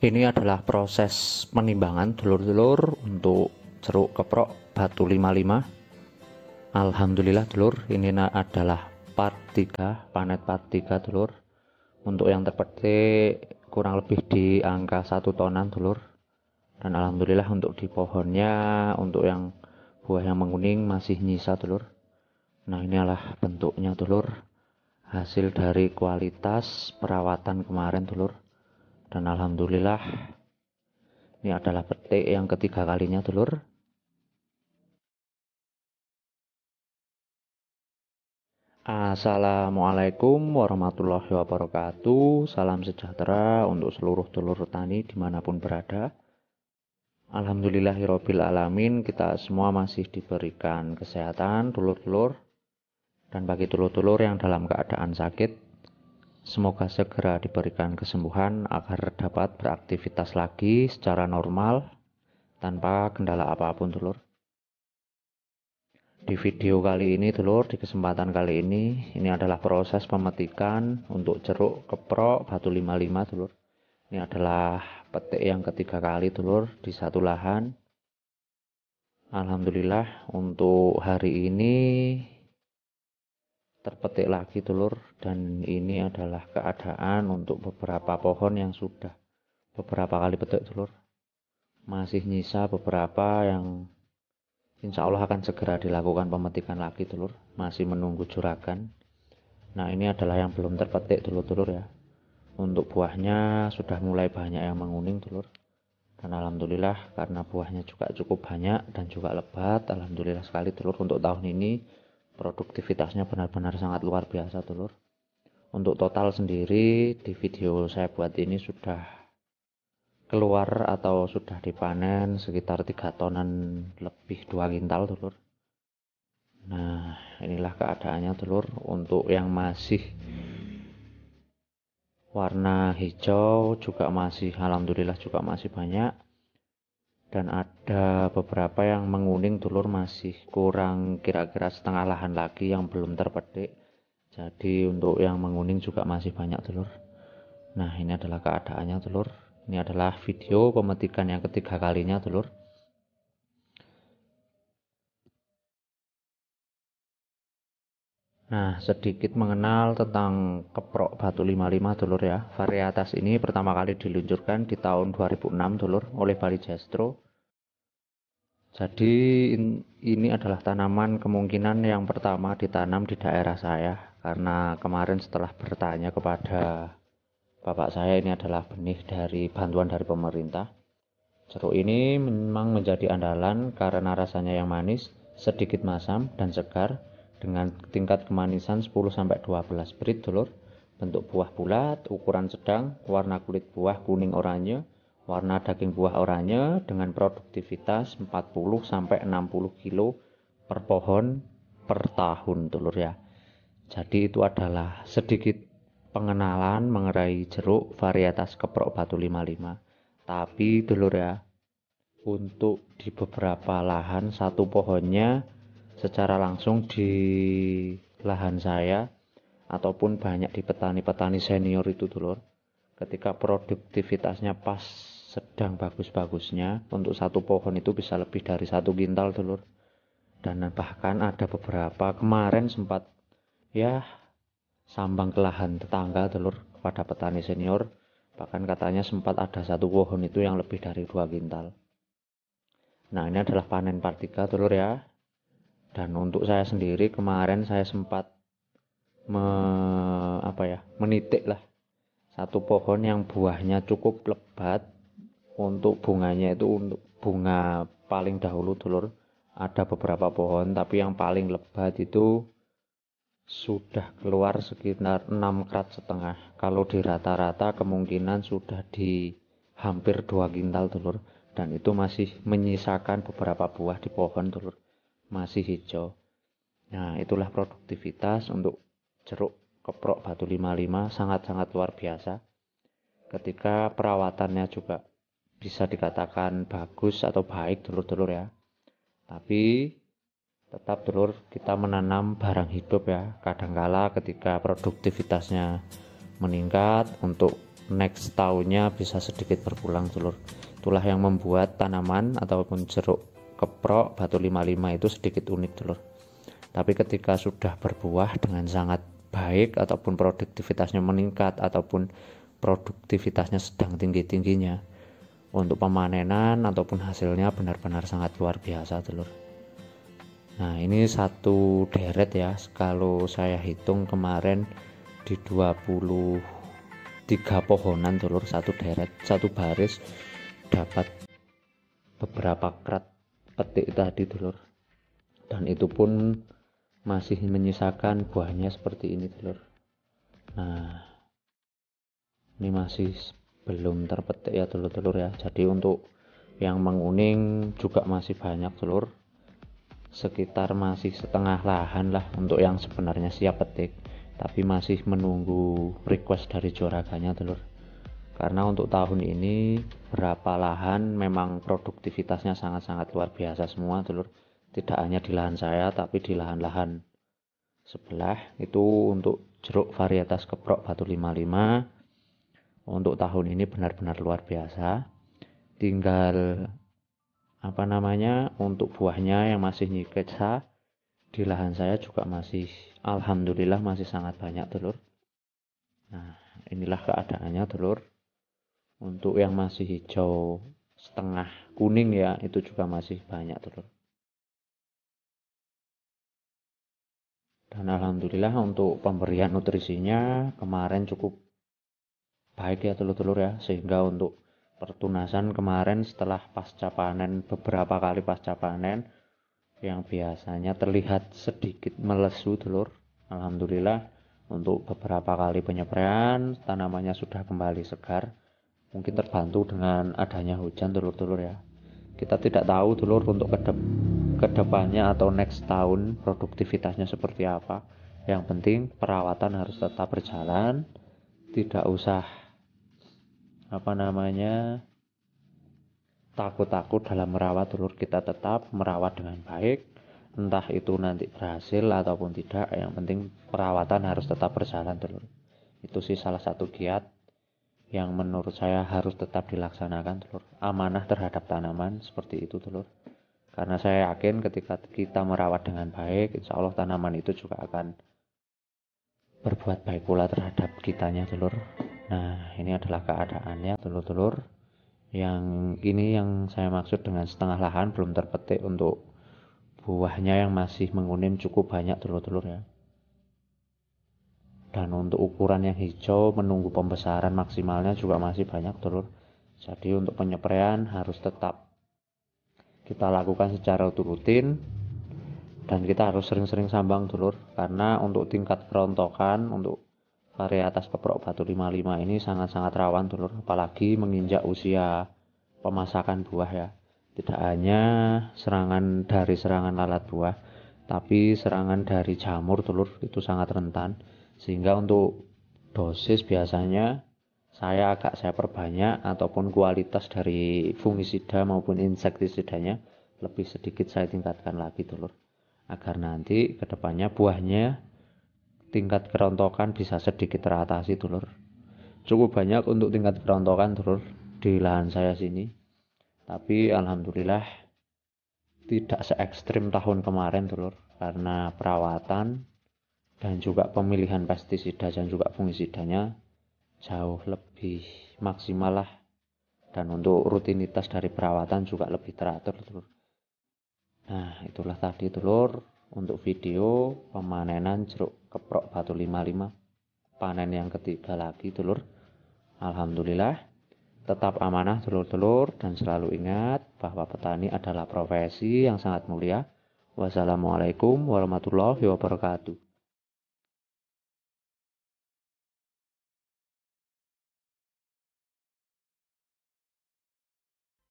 Ini adalah proses penimbangan dulur-dulur untuk jeruk keprok batu 55. Alhamdulillah dulur, ini adalah part 3, panet part 3 dulur. Untuk yang terpetik kurang lebih di angka 1 tonan dulur. Dan alhamdulillah untuk di pohonnya, untuk yang buah yang menguning masih nyisa dulur. Nah, ini adalah bentuknya dulur, hasil dari kualitas perawatan kemarin dulur. Dan alhamdulillah ini adalah petik yang ketiga kalinya dulur. Assalamualaikum warahmatullahi wabarakatuh. Salam sejahtera untuk seluruh dulur tani dimanapun berada. Alhamdulillahirabbil alamin, kita semua masih diberikan kesehatan dulur-dulur. Dan bagi dulur-dulur yang dalam keadaan sakit, semoga segera diberikan kesembuhan agar dapat beraktivitas lagi secara normal tanpa kendala apapun dulur. Di video kali ini dulur, di kesempatan kali ini adalah proses pemetikan untuk jeruk keprok batu 55 dulur. Ini adalah petik yang ketiga kali dulur di satu lahan. Alhamdulillah untuk hari ini terpetik lagi dulur, dan ini adalah keadaan untuk beberapa pohon yang sudah beberapa kali petik dulur. Masih nyisa beberapa yang insya Allah akan segera dilakukan pemetikan lagi dulur, masih menunggu juragan. Nah, ini adalah yang belum terpetik dulur-dulur ya. Untuk buahnya sudah mulai banyak yang menguning dulur. Dan alhamdulillah karena buahnya juga cukup banyak dan juga lebat, alhamdulillah sekali dulur, untuk tahun ini produktivitasnya benar-benar sangat luar biasa dulur. Untuk total sendiri di video saya buat ini sudah keluar atau sudah dipanen sekitar 3 tonan lebih 2 kintal dulur. Nah, inilah keadaannya dulur. Untuk yang masih warna hijau juga masih alhamdulillah juga masih banyak. Dan ada beberapa yang menguning dulur, masih kurang kira-kira setengah lahan lagi yang belum terpetik. Jadi untuk yang menguning juga masih banyak dulur. Nah, ini adalah keadaannya dulur. Ini adalah video pemetikan yang ketiga kalinya dulur. Nah, sedikit mengenal tentang keprok batu 55 dulur ya. Varietas ini pertama kali diluncurkan di tahun 2006 dulur oleh Bali Jestro. Jadi ini adalah tanaman kemungkinan yang pertama ditanam di daerah saya, karena kemarin setelah bertanya kepada bapak saya, ini adalah benih dari bantuan dari pemerintah. Jeruk ini memang menjadi andalan karena rasanya yang manis, sedikit masam dan segar dengan tingkat kemanisan 10-12 brit dulur. Bentuk buah bulat, ukuran sedang, warna kulit buah kuning oranye, warna daging buah oranye dengan produktivitas 40-60 kilo per pohon per tahun dulur ya. Jadi itu adalah sedikit pengenalan mengenai jeruk varietas keprok batu 55. Tapi dulur ya, untuk di beberapa lahan satu pohonnya secara langsung di lahan saya ataupun banyak di petani-petani senior itu dulur, ketika produktivitasnya pas sedang bagus-bagusnya, untuk satu pohon itu bisa lebih dari 1 kintal dulur. Dan bahkan ada beberapa kemarin sempat ya sambang ke lahan tetangga dulur kepada petani senior, bahkan katanya sempat ada satu pohon itu yang lebih dari 2 kintal. Nah, ini adalah panen part 3 dulur ya. Dan untuk saya sendiri kemarin saya sempat menitik lah satu pohon yang buahnya cukup lebat. Untuk bunganya itu untuk bunga paling dahulu dulur, ada beberapa pohon, tapi yang paling lebat itu sudah keluar sekitar 6,5 krat. Kalau di rata-rata kemungkinan sudah di hampir 2 kintal dulur. Dan itu masih menyisakan beberapa buah di pohon dulur, masih hijau. Nah, itulah produktivitas untuk jeruk keprok batu 55, sangat-sangat luar biasa. Ketika perawatannya juga bisa dikatakan bagus atau baik dulur-dulur ya. Tapi tetap dulur, kita menanam barang hidup ya. Kadangkala ketika produktivitasnya meningkat, untuk next tahunnya bisa sedikit berpulang dulur. Itulah yang membuat tanaman ataupun jeruk keprok batu 55 itu sedikit unik dulur. Tapi ketika sudah berbuah dengan sangat baik ataupun produktivitasnya meningkat ataupun produktivitasnya sedang tinggi-tingginya, untuk pemanenan ataupun hasilnya benar-benar sangat luar biasa dulur. Nah, ini satu deret ya, kalau saya hitung kemarin di 23 pohonan dulur, satu deret, satu baris dapat beberapa krat petik tadi dulur. Dan itu pun masih menyisakan buahnya seperti ini dulur. Nah, ini masih belum terpetik ya dulur-dulur ya. Jadi untuk yang menguning juga masih banyak dulur, sekitar masih setengah lahan lah untuk yang sebenarnya siap petik, tapi masih menunggu request dari juraganya dulur. Karena untuk tahun ini berapa lahan memang produktivitasnya sangat-sangat luar biasa semua dulur. Tidak hanya di lahan saya tapi di lahan-lahan sebelah itu untuk jeruk varietas keprok batu 55 untuk tahun ini benar-benar luar biasa. Tinggal untuk buahnya yang masih nyiksa di lahan saya juga masih alhamdulillah masih sangat banyak dulur. Nah, inilah keadaannya dulur. Untuk yang masih hijau setengah kuning ya, itu juga masih banyak dulur. Dan alhamdulillah untuk pemberian nutrisinya kemarin cukup baik ya dulur-dulur ya, sehingga untuk pertunasan kemarin setelah pasca panen, beberapa kali pasca panen yang biasanya terlihat sedikit melesu dulur, alhamdulillah untuk beberapa kali penyepraian tanamannya sudah kembali segar. Mungkin terbantu dengan adanya hujan dulur-dulur ya. Kita tidak tahu dulur untuk kedepannya atau next tahun produktivitasnya seperti apa. Yang penting perawatan harus tetap berjalan, tidak usah takut-takut dalam merawat dulur. Kita tetap merawat dengan baik, entah itu nanti berhasil ataupun tidak, yang penting perawatan harus tetap berjalan dulur. Itu sih salah satu giat yang menurut saya harus tetap dilaksanakan dulur. Amanah terhadap tanaman seperti itu dulur. Karena saya yakin ketika kita merawat dengan baik, insya Allah tanaman itu juga akan berbuat baik pula terhadap kitanya dulur. Nah, ini adalah keadaannya dulur-dulur. Yang ini yang saya maksud dengan setengah lahan belum terpetik, untuk buahnya yang masih menguning cukup banyak dulur-dulur ya. Dan untuk ukuran yang hijau menunggu pembesaran maksimalnya juga masih banyak dulur. Jadi untuk penyepraian harus tetap kita lakukan secara rutin, dan kita harus sering-sering sambang dulur. Karena untuk tingkat kerontokan untuk varietas keprok batu 55 ini sangat-sangat rawan dulur, apalagi menginjak usia pemasakan buah ya. Tidak hanya serangan lalat buah, tapi serangan dari jamur dulur itu sangat rentan. Sehingga untuk dosis biasanya saya perbanyak, ataupun kualitas dari fungisida maupun insektisidanya lebih sedikit saya tingkatkan lagi dulur, agar nanti kedepannya buahnya tingkat kerontokan bisa sedikit teratasi dulur. Cukup banyak untuk tingkat kerontokan dulur di lahan saya sini, tapi alhamdulillah tidak se ekstrim tahun kemarin dulur, karena perawatan dan juga pemilihan pestisida dan juga fungisidanya jauh lebih maksimal lah, dan untuk rutinitas dari perawatan juga lebih teratur dulur. Nah, itulah tadi dulur untuk video pemanenan jeruk keprok batu 55 panen yang ketiga lagi dulur. Alhamdulillah tetap amanah dulur-dulur, dan selalu ingat bahwa petani adalah profesi yang sangat mulia. Wassalamualaikum warahmatullahi wabarakatuh.